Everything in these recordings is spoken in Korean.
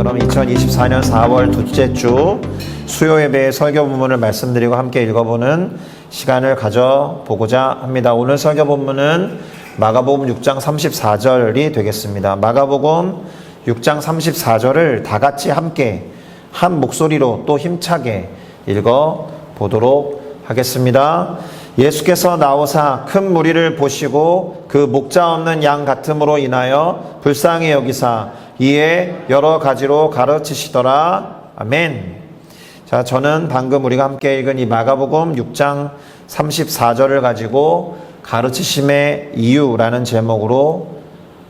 그럼 2024년 4월 둘째 주 수요 예배의 설교 본문을 말씀드리고 함께 읽어보는 시간을 가져보고자 합니다. 오늘 설교 본문은 마가복음 6장 34절이 되겠습니다. 마가복음 6장 34절을 다 같이 함께 한 목소리로 또 힘차게 읽어보도록 하겠습니다. 예수께서 나오사 큰 무리를 보시고 그 목자 없는 양 같음으로 인하여 불쌍히 여기사 이에 여러 가지로 가르치시더라. 아멘. 자, 저는 방금 우리가 함께 읽은 이 마가복음 6장 34절을 가지고 가르치심의 이유라는 제목으로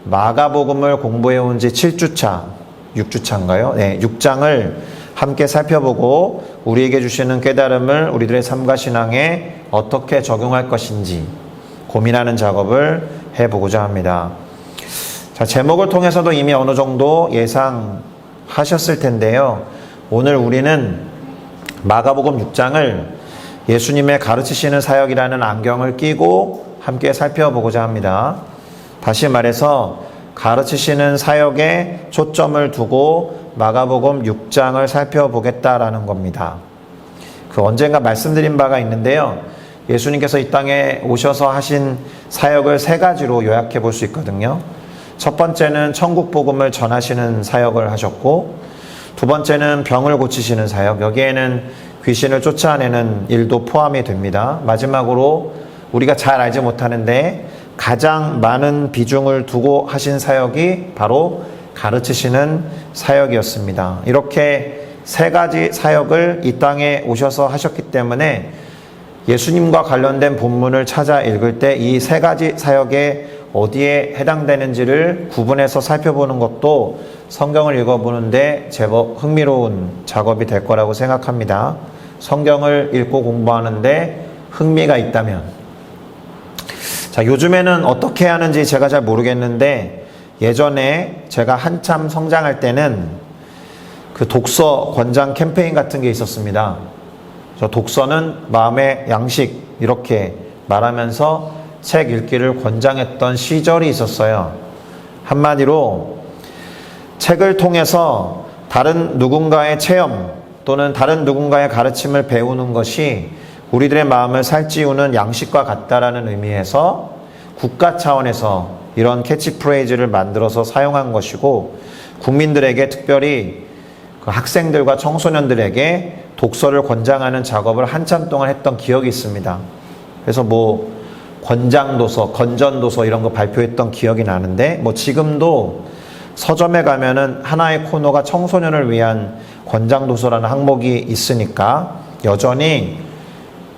마가복음을 공부해 온 지 7주차, 6주차인가요? 네, 6장을 함께 살펴보고 우리에게 주시는 깨달음을 우리들의 삶과 신앙에 어떻게 적용할 것인지 고민하는 작업을 해보고자 합니다. 자, 제목을 통해서도 이미 어느 정도 예상하셨을 텐데요. 오늘 우리는 마가복음 6장을 예수님의 가르치시는 사역이라는 안경을 끼고 함께 살펴보고자 합니다. 다시 말해서 가르치시는 사역에 초점을 두고 마가복음 6장을 살펴보겠다라는 겁니다. 언젠가 말씀드린 바가 있는데요. 예수님께서 이 땅에 오셔서 하신 사역을 세 가지로 요약해 볼 수 있거든요. 첫 번째는 천국 복음을 전하시는 사역을 하셨고, 두 번째는 병을 고치시는 사역, 여기에는 귀신을 쫓아내는 일도 포함이 됩니다. 마지막으로 우리가 잘 알지 못하는데 가장 많은 비중을 두고 하신 사역이 바로 가르치시는 사역이었습니다. 이렇게 세 가지 사역을 이 땅에 오셔서 하셨기 때문에 예수님과 관련된 본문을 찾아 읽을 때 이 세 가지 사역에 어디에 해당되는지를 구분해서 살펴보는 것도 성경을 읽어보는데 제법 흥미로운 작업이 될 거라고 생각합니다. 성경을 읽고 공부하는데 흥미가 있다면. 자, 요즘에는 어떻게 하는지 제가 잘 모르겠는데 예전에 제가 한참 성장할 때는 그 독서 권장 캠페인 같은 게 있었습니다. 저 독서는 마음의 양식 이렇게 말하면서 책 읽기를 권장했던 시절이 있었어요. 한마디로 책을 통해서 다른 누군가의 체험 또는 다른 누군가의 가르침을 배우는 것이 우리들의 마음을 살찌우는 양식과 같다라는 의미에서 국가 차원에서 이런 캐치프레이즈를 만들어서 사용한 것이고, 국민들에게 특별히 그 학생들과 청소년들에게 독서를 권장하는 작업을 한참 동안 했던 기억이 있습니다. 그래서 권장도서, 건전도서 이런 거 발표했던 기억이 나는데, 지금도 서점에 가면은 하나의 코너가 청소년을 위한 권장도서라는 항목이 있으니까 여전히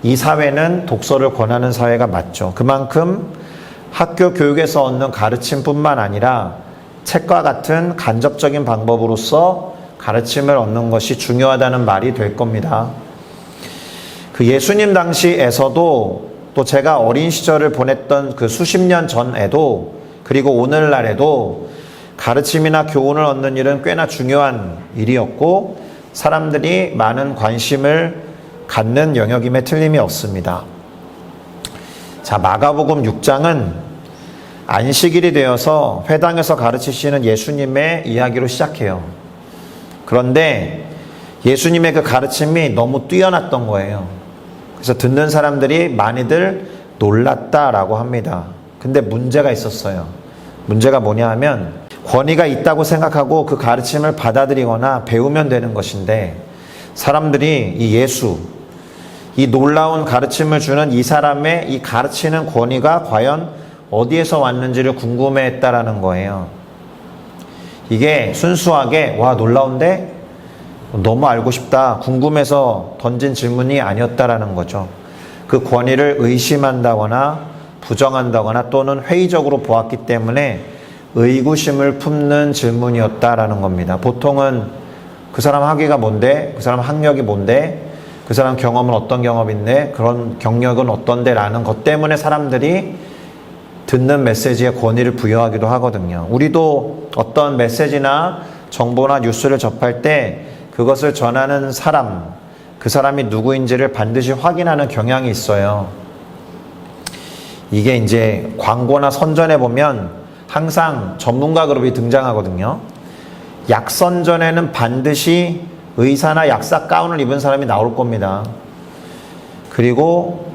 이 사회는 독서를 권하는 사회가 맞죠. 그만큼 학교 교육에서 얻는 가르침뿐만 아니라 책과 같은 간접적인 방법으로서 가르침을 얻는 것이 중요하다는 말이 될 겁니다. 그 예수님 당시에서도 또 제가 어린 시절을 보냈던 그 수십 년 전에도 그리고 오늘날에도 가르침이나 교훈을 얻는 일은 꽤나 중요한 일이었고 사람들이 많은 관심을 갖는 영역임에 틀림이 없습니다. 자, 마가복음 6장은 안식일이 되어서 회당에서 가르치시는 예수님의 이야기로 시작해요. 그런데 예수님의 그 가르침이 너무 뛰어났던 거예요. 그래서 듣는 사람들이 많이들 놀랐다라고 합니다. 근데 문제가 있었어요. 문제가 뭐냐 하면 권위가 있다고 생각하고 그 가르침을 받아들이거나 배우면 되는 것인데 사람들이 이 예수, 이 놀라운 가르침을 주는 이 사람의 이 가르치는 권위가 과연 어디에서 왔는지를 궁금해했다라는 거예요. 이게 순수하게 와 놀라운데 너무 알고 싶다 궁금해서 던진 질문이 아니었다라는 거죠. 그 권위를 의심한다거나 부정한다거나 또는 회의적으로 보았기 때문에 의구심을 품는 질문이었다라는 겁니다. 보통은 그 사람 학위가 뭔데? 그 사람 학력이 뭔데? 그 사람 경험은 어떤 경험인데? 그런 경력은 어떤데? 라는 것 때문에 사람들이 듣는 메시지에 권위를 부여하기도 하거든요. 우리도 어떤 메시지나 정보나 뉴스를 접할 때 그것을 전하는 사람, 그 사람이 누구인지를 반드시 확인하는 경향이 있어요. 이게 이제 광고나 선전에 보면 항상 전문가 그룹이 등장하거든요. 약선전에는 반드시 의사나 약사 가운을 입은 사람이 나올 겁니다. 그리고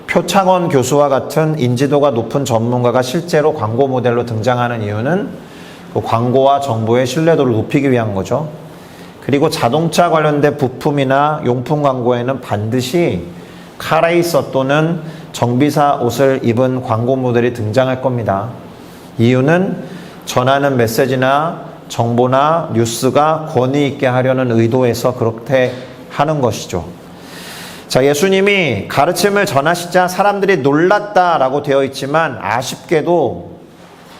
표창원 교수와 같은 인지도가 높은 전문가가 실제로 광고 모델로 등장하는 이유는 그 광고와 정보의 신뢰도를 높이기 위한 거죠. 그리고 자동차 관련된 부품이나 용품 광고에는 반드시 카레이서 또는 정비사 옷을 입은 광고 모델이 등장할 겁니다. 이유는 전하는 메시지나 정보나 뉴스가 권위 있게 하려는 의도에서 그렇게 하는 것이죠. 자, 예수님이 가르침을 전하시자 사람들이 놀랐다라고 되어 있지만 아쉽게도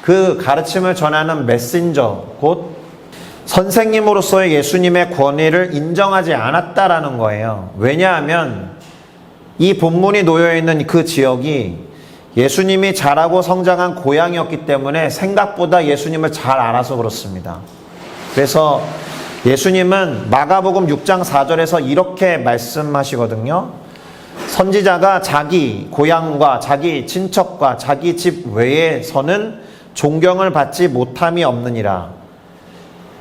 그 가르침을 전하는 메신저, 곧 선생님으로서의 예수님의 권위를 인정하지 않았다라는 거예요. 왜냐하면 이 본문이 놓여있는 그 지역이 예수님이 자라고 성장한 고향이었기 때문에 생각보다 예수님을 잘 알아서 그렇습니다. 그래서 예수님은 마가복음 6장 4절에서 이렇게 말씀하시거든요. 선지자가 자기 고향과 자기 친척과 자기 집 외에서는 존경을 받지 못함이 없느니라.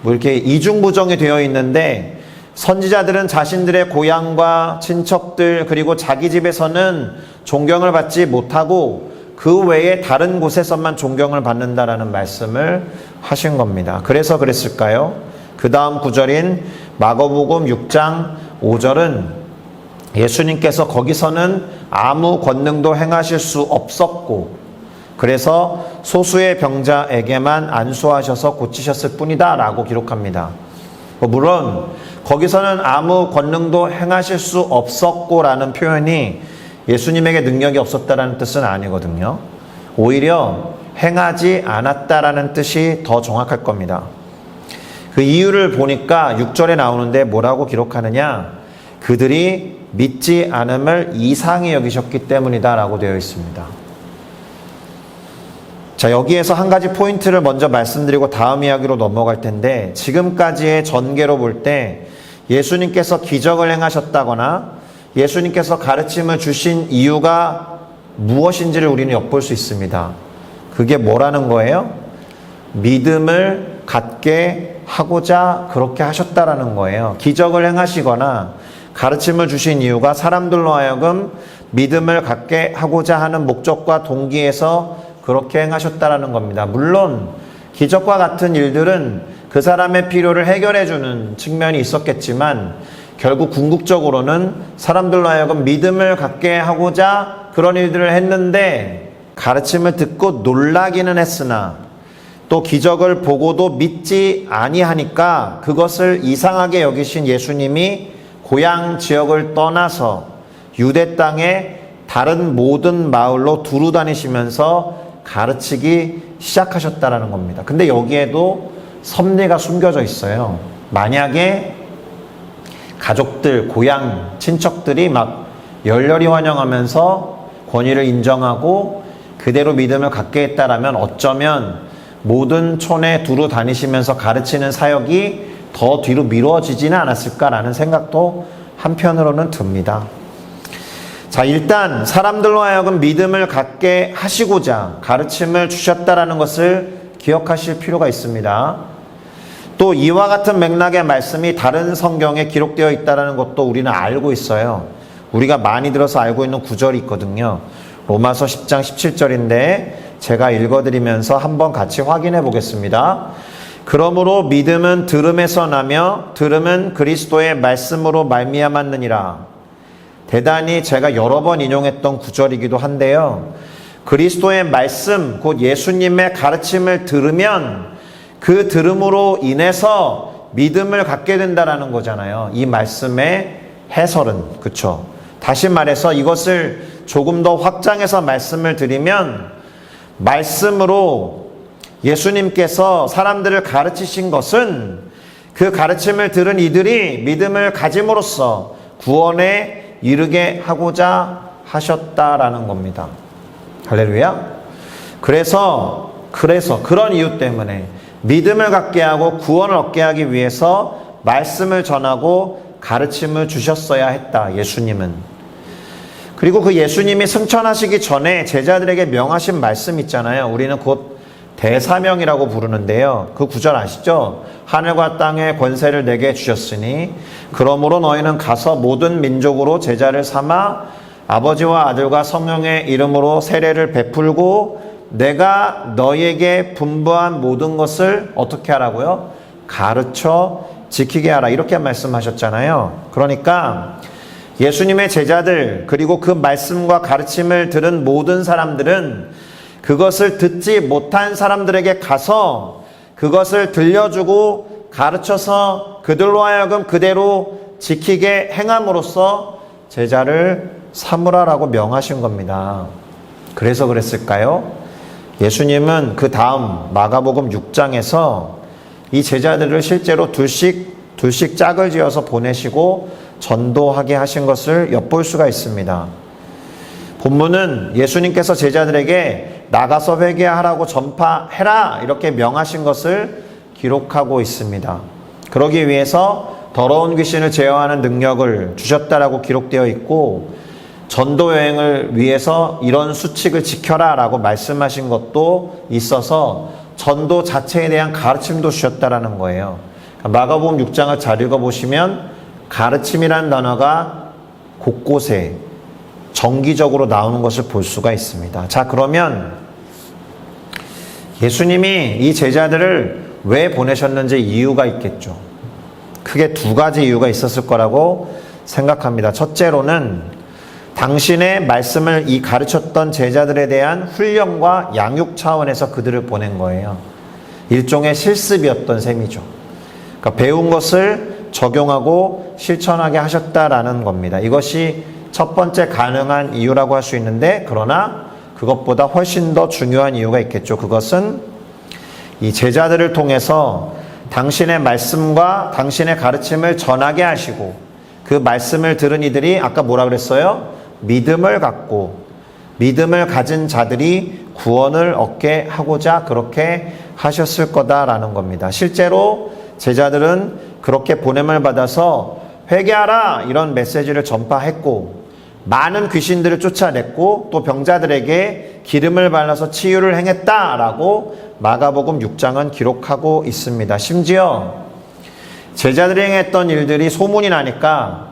뭐 이렇게 이중부정이 되어 있는데 선지자들은 자신들의 고향과 친척들 그리고 자기 집에서는 존경을 받지 못하고 그 외에 다른 곳에서만 존경을 받는다라는 말씀을 하신 겁니다. 그래서 그랬을까요? 그 다음 구절인 마가복음 6장 5절은 예수님께서 거기서는 아무 권능도 행하실 수 없었고 그래서 소수의 병자에게만 안수하셔서 고치셨을 뿐이다 라고 기록합니다. 물론 거기서는 아무 권능도 행하실 수 없었고 라는 표현이 예수님에게 능력이 없었다라는 뜻은 아니거든요. 오히려 행하지 않았다라는 뜻이 더 정확할 겁니다. 그 이유를 보니까 6절에 나오는데 뭐라고 기록하느냐? 그들이 믿지 않음을 이상히 여기셨기 때문이다 라고 되어 있습니다. 자, 여기에서 한 가지 포인트를 먼저 말씀드리고 다음 이야기로 넘어갈 텐데 지금까지의 전개로 볼 때 예수님께서 기적을 행하셨다거나 예수님께서 가르침을 주신 이유가 무엇인지를 우리는 엿볼 수 있습니다. 그게 뭐라는 거예요? 믿음을 갖게 하고자 그렇게 하셨다라는 거예요. 기적을 행하시거나 가르침을 주신 이유가 사람들로 하여금 믿음을 갖게 하고자 하는 목적과 동기에서 그렇게 행하셨다라는 겁니다. 물론 기적과 같은 일들은 그 사람의 필요를 해결해 주는 측면이 있었겠지만 결국 궁극적으로는 사람들로 하여금 믿음을 갖게 하고자 그런 일들을 했는데 가르침을 듣고 놀라기는 했으나 또 기적을 보고도 믿지 아니하니까 그것을 이상하게 여기신 예수님이 고향 지역을 떠나서 유대 땅의 다른 모든 마을로 두루 다니시면서 가르치기 시작하셨다라는 겁니다. 근데 여기에도 섭리가 숨겨져 있어요. 만약에 가족들, 고향, 친척들이 막 열렬히 환영하면서 권위를 인정하고 그대로 믿음을 갖게 했다라면 어쩌면 모든 촌에 두루 다니시면서 가르치는 사역이 더 뒤로 미뤄지지는 않았을까라는 생각도 한편으로는 듭니다. 자, 일단 사람들로 하여금 믿음을 갖게 하시고자 가르침을 주셨다라는 것을 기억하실 필요가 있습니다. 또 이와 같은 맥락의 말씀이 다른 성경에 기록되어 있다는 것도 우리는 알고 있어요. 우리가 많이 들어서 알고 있는 구절이 있거든요. 로마서 10장 17절인데 제가 읽어드리면서 한번 같이 확인해 보겠습니다. 그러므로 믿음은 들음에서 나며 들음은 그리스도의 말씀으로 말미암았느니라. 대단히 제가 여러 번 인용했던 구절이기도 한데요. 그리스도의 말씀, 곧 예수님의 가르침을 들으면 그 들음으로 인해서 믿음을 갖게 된다라는 거잖아요. 이 말씀의 해설은. 그쵸? 다시 말해서 이것을 조금 더 확장해서 말씀을 드리면 말씀으로 예수님께서 사람들을 가르치신 것은 그 가르침을 들은 이들이 믿음을 가짐으로써 구원에 이르게 하고자 하셨다라는 겁니다. 할렐루야. 그래서 그런 이유 때문에 믿음을 갖게 하고 구원을 얻게 하기 위해서 말씀을 전하고 가르침을 주셨어야 했다. 예수님은. 그리고 그 예수님이 승천하시기 전에 제자들에게 명하신 말씀 있잖아요. 우리는 곧 대사명이라고 부르는데요. 그 구절 아시죠? 하늘과 땅의 권세를 내게 주셨으니 그러므로 너희는 가서 모든 민족으로 제자를 삼아 아버지와 아들과 성령의 이름으로 세례를 베풀고 내가 너희에게 분부한 모든 것을 어떻게 하라고요? 가르쳐 지키게 하라. 이렇게 말씀하셨잖아요. 그러니까 예수님의 제자들 그리고 그 말씀과 가르침을 들은 모든 사람들은 그것을 듣지 못한 사람들에게 가서 그것을 들려주고 가르쳐서 그들로 하여금 그대로 지키게 행함으로써 제자를 삼으라라고 명하신 겁니다. 그래서 그랬을까요? 예수님은 그 다음 마가복음 6장에서 이 제자들을 실제로 둘씩 짝을 지어서 보내시고 전도하게 하신 것을 엿볼 수가 있습니다. 본문은 예수님께서 제자들에게 나가서 회개하라고 전파해라 이렇게 명하신 것을 기록하고 있습니다. 그러기 위해서 더러운 귀신을 제어하는 능력을 주셨다라고 기록되어 있고 전도 여행을 위해서 이런 수칙을 지켜라 라고 말씀하신 것도 있어서 전도 자체에 대한 가르침도 주셨다라는 거예요. 마가복음 6장을 잘 읽어보시면 가르침이라는 단어가 곳곳에 정기적으로 나오는 것을 볼 수가 있습니다. 자, 그러면 예수님이 이 제자들을 왜 보내셨는지 이유가 있겠죠. 크게 두 가지 이유가 있었을 거라고 생각합니다. 첫째로는 당신의 말씀을 이 가르쳤던 제자들에 대한 훈련과 양육 차원에서 그들을 보낸 거예요. 일종의 실습이었던 셈이죠. 그러니까 배운 것을 적용하고 실천하게 하셨다라는 겁니다. 이것이 첫 번째 가능한 이유라고 할 수 있는데 그러나 그것보다 훨씬 더 중요한 이유가 있겠죠. 그것은 이 제자들을 통해서 당신의 말씀과 당신의 가르침을 전하게 하시고 그 말씀을 들은 이들이 아까 뭐라 그랬어요? 믿음을 갖고 믿음을 가진 자들이 구원을 얻게 하고자 그렇게 하셨을 거다라는 겁니다. 실제로 제자들은 그렇게 보냄을 받아서 회개하라 이런 메시지를 전파했고 많은 귀신들을 쫓아냈고 또 병자들에게 기름을 발라서 치유를 행했다라고 마가복음 6장은 기록하고 있습니다. 심지어 제자들이 행했던 일들이 소문이 나니까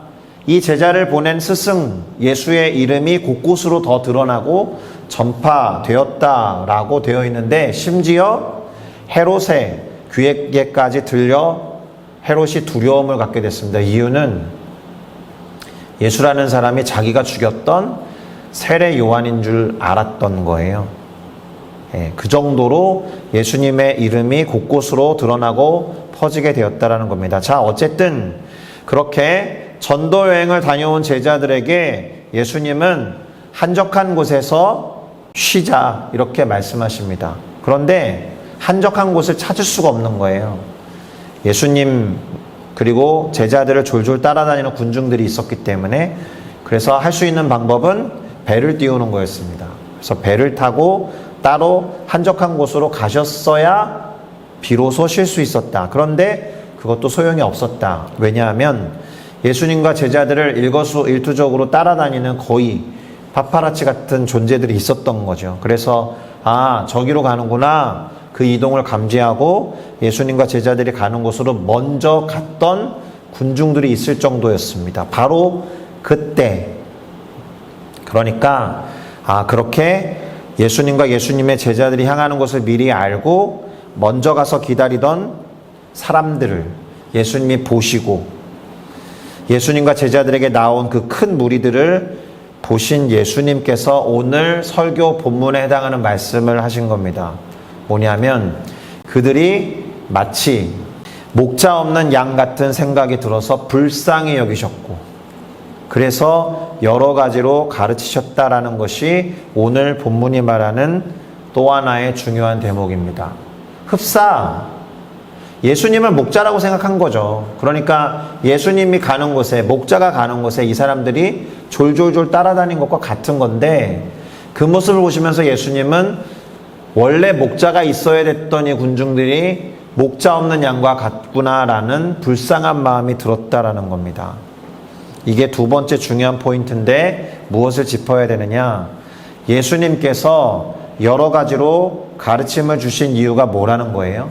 이 제자를 보낸 스승 예수의 이름이 곳곳으로 더 드러나고 전파되었다라고 되어 있는데 심지어 헤롯의 귀에까지 들려 헤롯이 두려움을 갖게 됐습니다. 이유는 예수라는 사람이 자기가 죽였던 세례 요한인 줄 알았던 거예요. 그 정도로 예수님의 이름이 곳곳으로 드러나고 퍼지게 되었다라는 겁니다. 자, 어쨌든 그렇게 전도 여행을 다녀온 제자들에게 예수님은 한적한 곳에서 쉬자 이렇게 말씀하십니다. 그런데 한적한 곳을 찾을 수가 없는 거예요. 예수님 그리고 제자들을 졸졸 따라다니는 군중들이 있었기 때문에 그래서 할 수 있는 방법은 배를 띄우는 거였습니다. 그래서 배를 타고 따로 한적한 곳으로 가셨어야 비로소 쉴 수 있었다. 그런데 그것도 소용이 없었다. 왜냐하면 예수님과 제자들을 일거수일투족으로 따라다니는 거의 파파라치 같은 존재들이 있었던 거죠. 그래서 저기로 가는구나. 그 이동을 감지하고 예수님과 제자들이 가는 곳으로 먼저 갔던 군중들이 있을 정도였습니다. 바로 그때. 그러니까 그렇게 예수님과 예수님의 제자들이 향하는 곳을 미리 알고 먼저 가서 기다리던 사람들을 예수님이 보시고 예수님과 제자들에게 나온 그 큰 무리들을 보신 예수님께서 오늘 설교 본문에 해당하는 말씀을 하신 겁니다. 뭐냐면 그들이 마치 목자 없는 양 같은 생각이 들어서 불쌍히 여기셨고 그래서 여러 가지로 가르치셨다라는 것이 오늘 본문이 말하는 또 하나의 중요한 대목입니다. 흡사 예수님을 목자라고 생각한 거죠. 그러니까 예수님이 가는 곳에 목자가 가는 곳에 이 사람들이 졸졸졸 따라다닌 것과 같은 건데 그 모습을 보시면서 예수님은 원래 목자가 있어야 됐던 이 군중들이 목자 없는 양과 같구나라는 불쌍한 마음이 들었다라는 겁니다. 이게 두 번째 중요한 포인트인데 무엇을 짚어야 되느냐? 예수님께서 여러 가지로 가르침을 주신 이유가 뭐라는 거예요?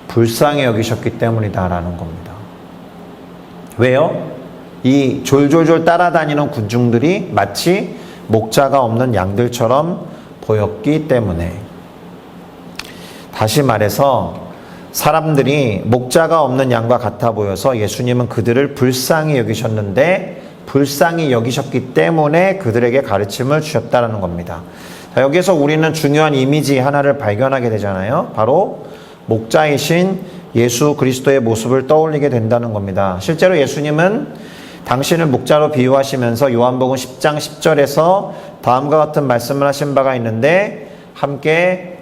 불쌍히 여기셨기 때문이다라는 겁니다. 왜요? 이 졸졸졸 따라다니는 군중들이 마치 목자가 없는 양들처럼 보였기 때문에. 다시 말해서 사람들이 목자가 없는 양과 같아 보여서 예수님은 그들을 불쌍히 여기셨는데 불쌍히 여기셨기 때문에 그들에게 가르침을 주셨다는 겁니다. 자, 여기서 우리는 중요한 이미지 하나를 발견하게 되잖아요. 바로 목자이신 예수 그리스도의 모습을 떠올리게 된다는 겁니다. 실제로 예수님은 당신을 목자로 비유하시면서 요한복음 10장 10절에서 다음과 같은 말씀을 하신 바가 있는데 함께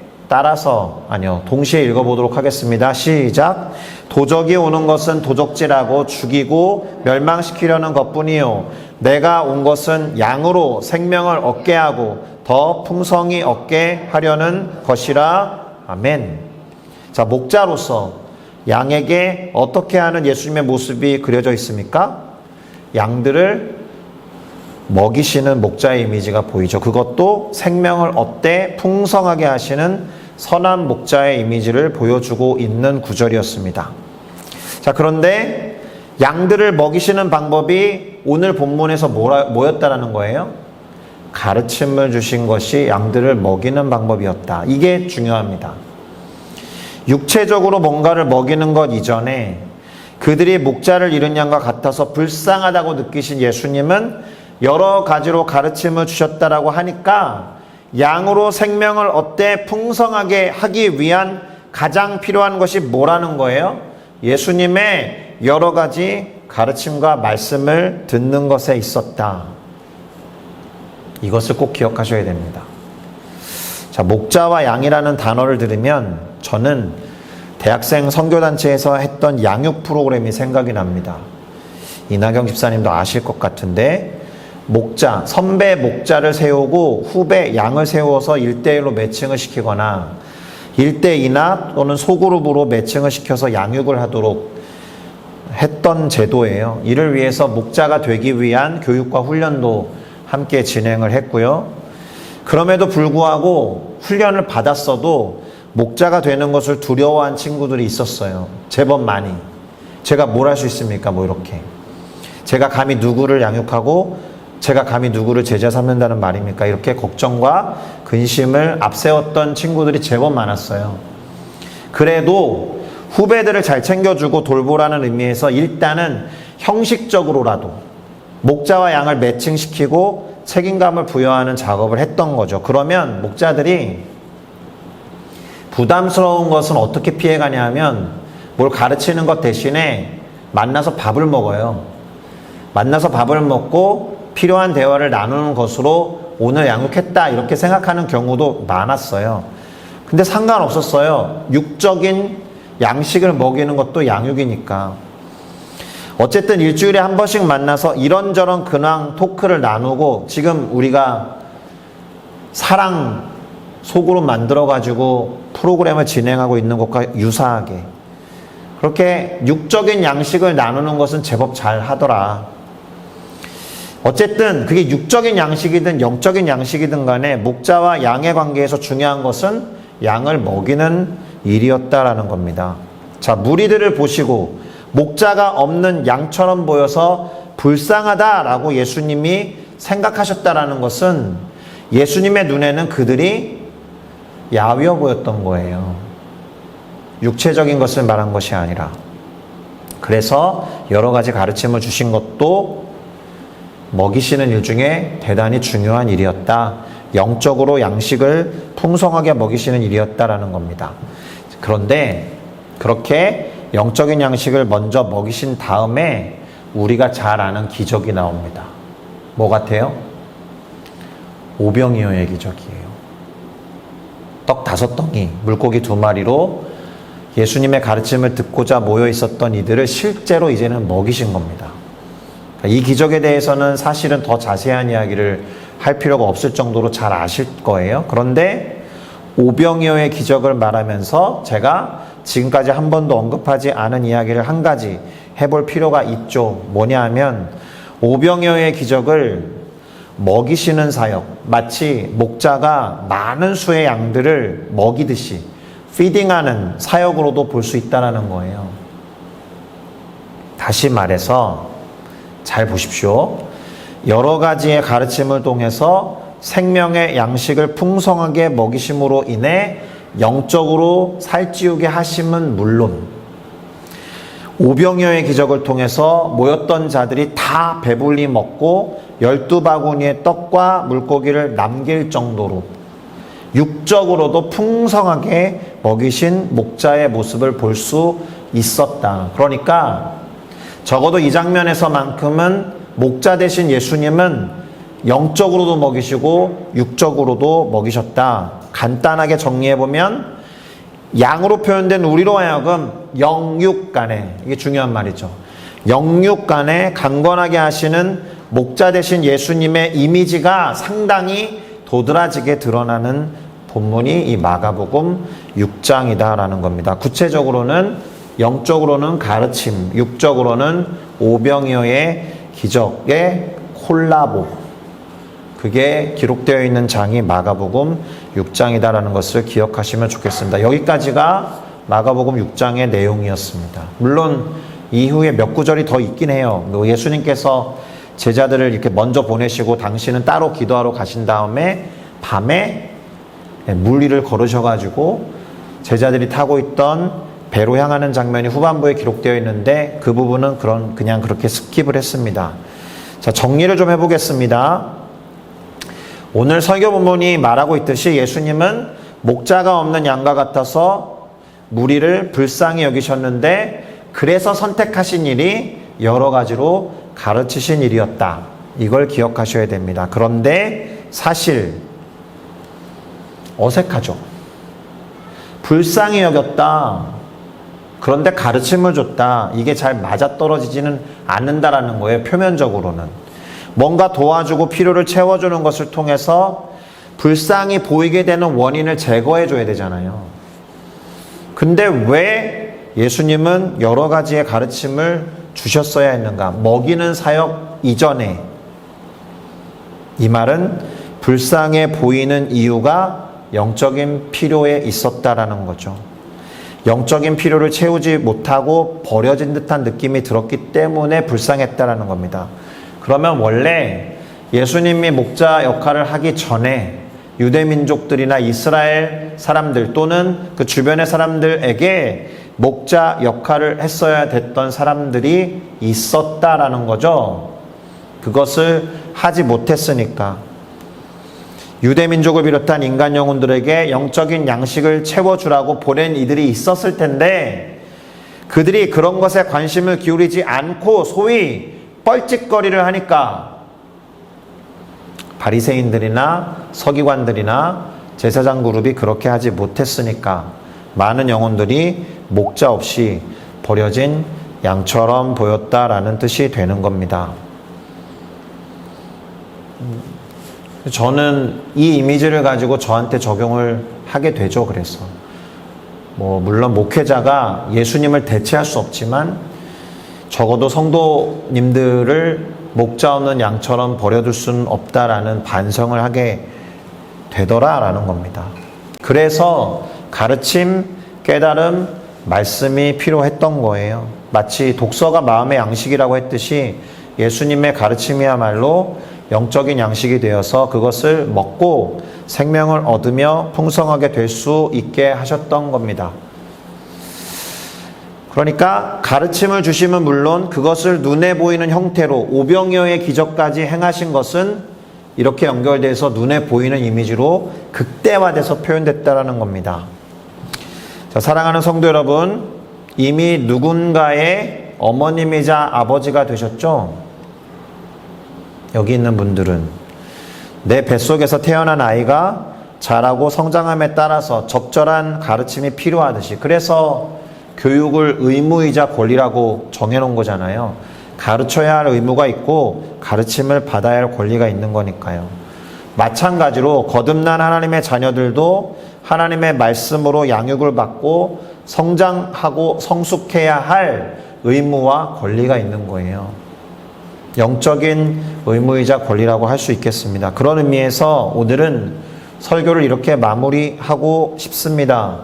동시에 읽어보도록 하겠습니다. 시작. 도적이 오는 것은 도적질하고 죽이고 멸망시키려는 것뿐이요 내가 온 것은 양으로 생명을 얻게 하고 더 풍성히 얻게 하려는 것이라. 아멘. 자, 목자로서 양에게 어떻게 하는 예수님의 모습이 그려져 있습니까? 양들을 먹이시는 목자의 이미지가 보이죠. 그것도 생명을 얻되 풍성하게 하시는 선한 목자의 이미지를 보여주고 있는 구절이었습니다. 자, 그런데 양들을 먹이시는 방법이 오늘 본문에서 뭐였다라는 거예요? 가르침을 주신 것이 양들을 먹이는 방법이었다. 이게 중요합니다. 육체적으로 뭔가를 먹이는 것 이전에 그들이 목자를 잃은 양과 같아서 불쌍하다고 느끼신 예수님은 여러 가지로 가르침을 주셨다라고 하니까 양으로 생명을 얻되 풍성하게 하기 위한 가장 필요한 것이 뭐라는 거예요? 예수님의 여러 가지 가르침과 말씀을 듣는 것에 있었다. 이것을 꼭 기억하셔야 됩니다. 자, 목자와 양이라는 단어를 들으면 저는 대학생 선교단체에서 했던 양육 프로그램이 생각이 납니다. 이나경 집사님도 아실 것 같은데 선배 목자를 세우고 후배 양을 세워서 1대1로 매칭을 시키거나 1대2나 또는 소그룹으로 매칭을 시켜서 양육을 하도록 했던 제도예요. 이를 위해서 목자가 되기 위한 교육과 훈련도 함께 진행을 했고요. 그럼에도 불구하고 훈련을 받았어도 목자가 되는 것을 두려워한 친구들이 있었어요. 제법 많이. 제가 뭘 할 수 있습니까? 이렇게. 제가 감히 누구를 양육하고 제가 감히 누구를 제자 삼는다는 말입니까? 이렇게 걱정과 근심을 앞세웠던 친구들이 제법 많았어요. 그래도 후배들을 잘 챙겨주고 돌보라는 의미에서 일단은 형식적으로라도 목자와 양을 매칭시키고 책임감을 부여하는 작업을 했던 거죠. 그러면 목자들이 부담스러운 것은 어떻게 피해가냐 하면 뭘 가르치는 것 대신에 만나서 밥을 먹어요. 만나서 밥을 먹고 필요한 대화를 나누는 것으로 오늘 양육했다 이렇게 생각하는 경우도 많았어요. 근데 상관없었어요. 육적인 양식을 먹이는 것도 양육이니까. 어쨌든 일주일에 한 번씩 만나서 이런저런 근황 토크를 나누고 지금 우리가 사랑 속으로 만들어가지고 프로그램을 진행하고 있는 것과 유사하게 그렇게 육적인 양식을 나누는 것은 제법 잘 하더라. 어쨌든 그게 육적인 양식이든 영적인 양식이든 간에 목자와 양의 관계에서 중요한 것은 양을 먹이는 일이었다라는 겁니다. 자, 무리들을 보시고 목자가 없는 양처럼 보여서 불쌍하다라고 예수님이 생각하셨다라는 것은 예수님의 눈에는 그들이 야위어 보였던 거예요. 육체적인 것을 말한 것이 아니라. 그래서 여러 가지 가르침을 주신 것도 먹이시는 일 중에 대단히 중요한 일이었다. 영적으로 양식을 풍성하게 먹이시는 일이었다라는 겁니다. 그런데 그렇게 영적인 양식을 먼저 먹이신 다음에 우리가 잘 아는 기적이 나옵니다. 뭐 같아요? 오병이어의 기적이에요. 떡 5덩이, 물고기 2마리로 예수님의 가르침을 듣고자 모여 있었던 이들을 실제로 이제는 먹이신 겁니다. 이 기적에 대해서는 사실은 더 자세한 이야기를 할 필요가 없을 정도로 잘 아실 거예요. 그런데 오병이어의 기적을 말하면서 제가 지금까지 한 번도 언급하지 않은 이야기를 한 가지 해볼 필요가 있죠. 뭐냐 하면 오병이어의 기적을 먹이시는 사역, 마치 목자가 많은 수의 양들을 먹이듯이 피딩하는 사역으로도 볼 수 있다는 거예요. 다시 말해서 잘 보십시오. 여러 가지의 가르침을 통해서 생명의 양식을 풍성하게 먹이심으로 인해 영적으로 살찌우게 하심은 물론 오병이어의 기적을 통해서 모였던 자들이 다 배불리 먹고 12바구니의 떡과 물고기를 남길 정도로 육적으로도 풍성하게 먹이신 목자의 모습을 볼 수 있었다. 그러니까 적어도 이 장면에서만큼은 목자 되신 예수님은 영적으로도 먹이시고 육적으로도 먹이셨다. 간단하게 정리해보면 양으로 표현된 우리로 하여금 영육 간에, 이게 중요한 말이죠. 영육 간에 강건하게 하시는 목자 되신 예수님의 이미지가 상당히 도드라지게 드러나는 본문이 이 마가복음 6장이다라는 겁니다. 구체적으로는 영적으로는 가르침, 육적으로는 오병이어의 기적의 콜라보, 그게 기록되어 있는 장이 마가복음 6장이다라는 것을 기억하시면 좋겠습니다. 여기까지가 마가복음 6장의 내용이었습니다. 물론 이후에 몇 구절이 더 있긴 해요. 예수님께서 제자들을 이렇게 먼저 보내시고 당신은 따로 기도하러 가신 다음에 밤에 물 위를 걸으셔가지고 제자들이 타고 있던 배로 향하는 장면이 후반부에 기록되어 있는데 그 부분은 그냥 그렇게 스킵을 했습니다. 자, 정리를 좀 해보겠습니다. 오늘 설교 본문이 말하고 있듯이 예수님은 목자가 없는 양과 같아서 무리를 불쌍히 여기셨는데 그래서 선택하신 일이 여러 가지로 가르치신 일이었다. 이걸 기억하셔야 됩니다. 그런데 사실 어색하죠. 불쌍히 여겼다. 그런데 가르침을 줬다. 이게 잘 맞아떨어지지는 않는다라는 거예요. 표면적으로는. 뭔가 도와주고 필요를 채워주는 것을 통해서 불쌍히 보이게 되는 원인을 제거해줘야 되잖아요. 근데 왜 예수님은 여러 가지의 가르침을 주셨어야 했는가? 먹이는 사역 이전에. 이 말은 불쌍해 보이는 이유가 영적인 필요에 있었다라는 거죠. 영적인 필요를 채우지 못하고 버려진 듯한 느낌이 들었기 때문에 불쌍했다라는 겁니다. 그러면 원래 예수님이 목자 역할을 하기 전에 유대민족들이나 이스라엘 사람들 또는 그 주변의 사람들에게 목자 역할을 했어야 됐던 사람들이 있었다라는 거죠. 그것을 하지 못했으니까. 유대민족을 비롯한 인간 영혼들에게 영적인 양식을 채워주라고 보낸 이들이 있었을 텐데 그들이 그런 것에 관심을 기울이지 않고 소위 뻘짓거리를 하니까 바리새인들이나 서기관들이나 제사장 그룹이 그렇게 하지 못했으니까 많은 영혼들이 목자 없이 버려진 양처럼 보였다라는 뜻이 되는 겁니다. 저는 이 이미지를 가지고 저한테 적용을 하게 되죠. 그래서 물론 목회자가 예수님을 대체할 수 없지만 적어도 성도님들을 목자 없는 양처럼 버려둘 수는 없다라는 반성을 하게 되더라라는 겁니다. 그래서 가르침, 깨달음, 말씀이 필요했던 거예요. 마치 독서가 마음의 양식이라고 했듯이 예수님의 가르침이야말로 영적인 양식이 되어서 그것을 먹고 생명을 얻으며 풍성하게 될 수 있게 하셨던 겁니다. 그러니까 가르침을 주심은 물론 그것을 눈에 보이는 형태로 오병이어의 기적까지 행하신 것은 이렇게 연결돼서 눈에 보이는 이미지로 극대화돼서 표현됐다라는 겁니다. 자, 사랑하는 성도 여러분, 이미 누군가의 어머님이자 아버지가 되셨죠? 여기 있는 분들은 내 뱃속에서 태어난 아이가 자라고 성장함에 따라서 적절한 가르침이 필요하듯이, 그래서 교육을 의무이자 권리라고 정해놓은 거잖아요. 가르쳐야 할 의무가 있고 가르침을 받아야 할 권리가 있는 거니까요. 마찬가지로 거듭난 하나님의 자녀들도 하나님의 말씀으로 양육을 받고 성장하고 성숙해야 할 의무와 권리가 있는 거예요. 영적인 의무이자 권리라고 할 수 있겠습니다. 그런 의미에서 오늘은 설교를 이렇게 마무리하고 싶습니다.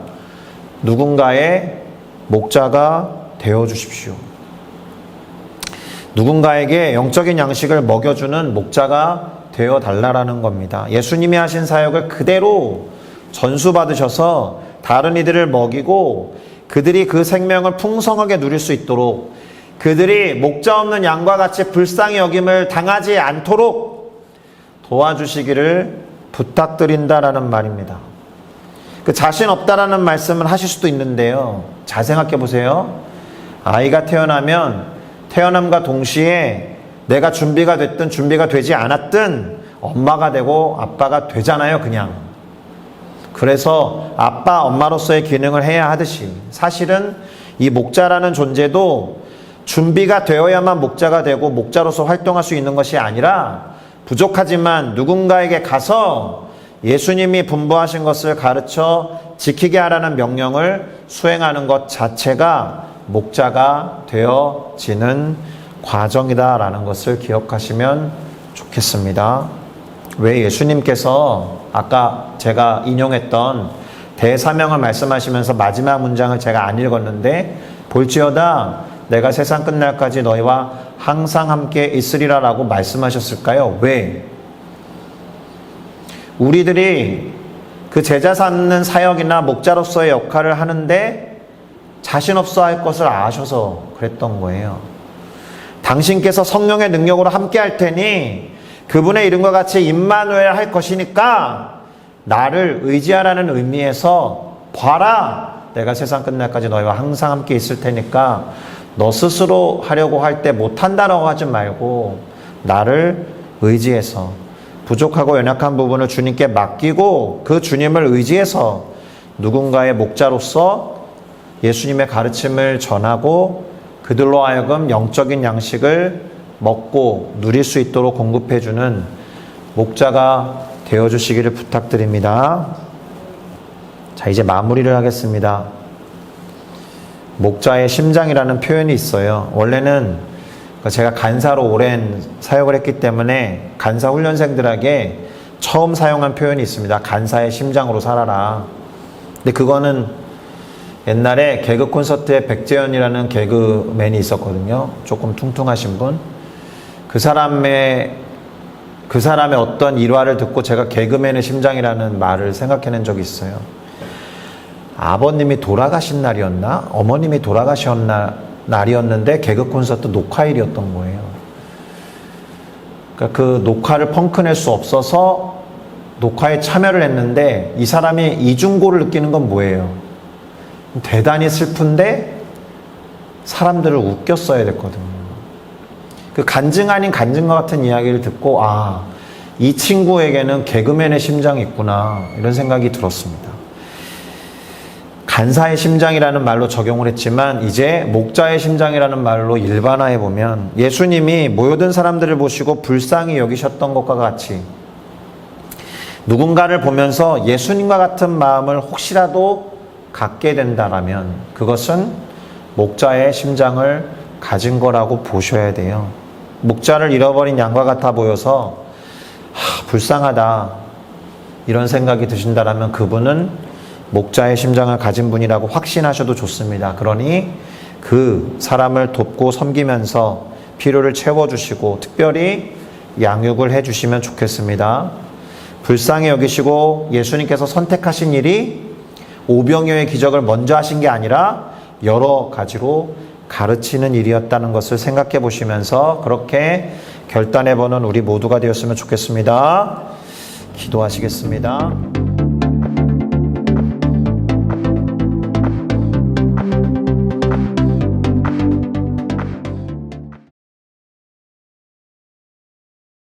누군가의 목자가 되어 주십시오. 누군가에게 영적인 양식을 먹여주는 목자가 되어 달라라는 겁니다. 예수님이 하신 사역을 그대로 전수받으셔서 다른 이들을 먹이고 그들이 그 생명을 풍성하게 누릴 수 있도록, 그들이 목자 없는 양과 같이 불쌍히 여김을 당하지 않도록 도와주시기를 부탁드린다라는 말입니다. 그 자신 없다라는 말씀을 하실 수도 있는데요. 잘 생각해 보세요. 아이가 태어남과 동시에 내가 준비가 됐든 준비가 되지 않았든 엄마가 되고 아빠가 되잖아요, 그냥. 그래서 아빠, 엄마로서의 기능을 해야 하듯이 사실은 이 목자라는 존재도 준비가 되어야만 목자가 되고 목자로서 활동할 수 있는 것이 아니라 부족하지만 누군가에게 가서 예수님이 분부하신 것을 가르쳐 지키게 하라는 명령을 수행하는 것 자체가 목자가 되어지는 과정이다라는 것을 기억하시면 좋겠습니다. 왜 예수님께서 아까 제가 인용했던 대사명을 말씀하시면서 마지막 문장을 제가 안 읽었는데 볼지어다 내가 세상 끝날까지 너희와 항상 함께 있으리라 라고 말씀하셨을까요? 왜? 우리들이 그 제자 삼는 사역이나 목자로서의 역할을 하는데 자신 없어 할 것을 아셔서 그랬던 거예요. 당신께서 성령의 능력으로 함께 할 테니 그분의 이름과 같이 임마누엘 할 것이니까 나를 의지하라는 의미에서 봐라, 내가 세상 끝날까지 너희와 항상 함께 있을 테니까 너 스스로 하려고 할 때 못한다라고 하지 말고 나를 의지해서 부족하고 연약한 부분을 주님께 맡기고 그 주님을 의지해서 누군가의 목자로서 예수님의 가르침을 전하고 그들로 하여금 영적인 양식을 먹고 누릴 수 있도록 공급해주는 목자가 되어주시기를 부탁드립니다. 자, 이제 마무리를 하겠습니다. 목자의 심장이라는 표현이 있어요. 원래는 제가 간사로 오랜 사역을 했기 때문에 간사 훈련생들에게 처음 사용한 표현이 있습니다. 간사의 심장으로 살아라. 근데 그거는 옛날에 개그 콘서트에 백재현이라는 개그맨이 있었거든요. 조금 퉁퉁하신 분. 그 사람의 어떤 일화를 듣고 제가 개그맨의 심장이라는 말을 생각해낸 적이 있어요. 아버님이 돌아가신 날이었나? 어머님이 돌아가신 날이었는데 개그 콘서트 녹화일이었던 거예요. 그러니까 그 녹화를 펑크낼 수 없어서 녹화에 참여를 했는데 이 사람이 이중고를 느끼는 건 뭐예요? 대단히 슬픈데 사람들을 웃겼어야 됐거든요. 그 간증 아닌 간증과 같은 이야기를 듣고 이 친구에게는 개그맨의 심장이 있구나 이런 생각이 들었습니다. 간사의 심장이라는 말로 적용을 했지만 이제 목자의 심장이라는 말로 일반화해 보면 예수님이 모여든 사람들을 보시고 불쌍히 여기셨던 것과 같이 누군가를 보면서 예수님과 같은 마음을 혹시라도 갖게 된다라면 그것은 목자의 심장을 가진 거라고 보셔야 돼요. 목자를 잃어버린 양과 같아 보여서 불쌍하다 이런 생각이 드신다라면 그분은 목자의 심장을 가진 분이라고 확신하셔도 좋습니다. 그러니 그 사람을 돕고 섬기면서 필요를 채워주시고 특별히 양육을 해주시면 좋겠습니다. 불쌍히 여기시고 예수님께서 선택하신 일이 오병이어의 기적을 먼저 하신 게 아니라 여러 가지로 가르치는 일이었다는 것을 생각해 보시면서 그렇게 결단해 보는 우리 모두가 되었으면 좋겠습니다. 기도하시겠습니다.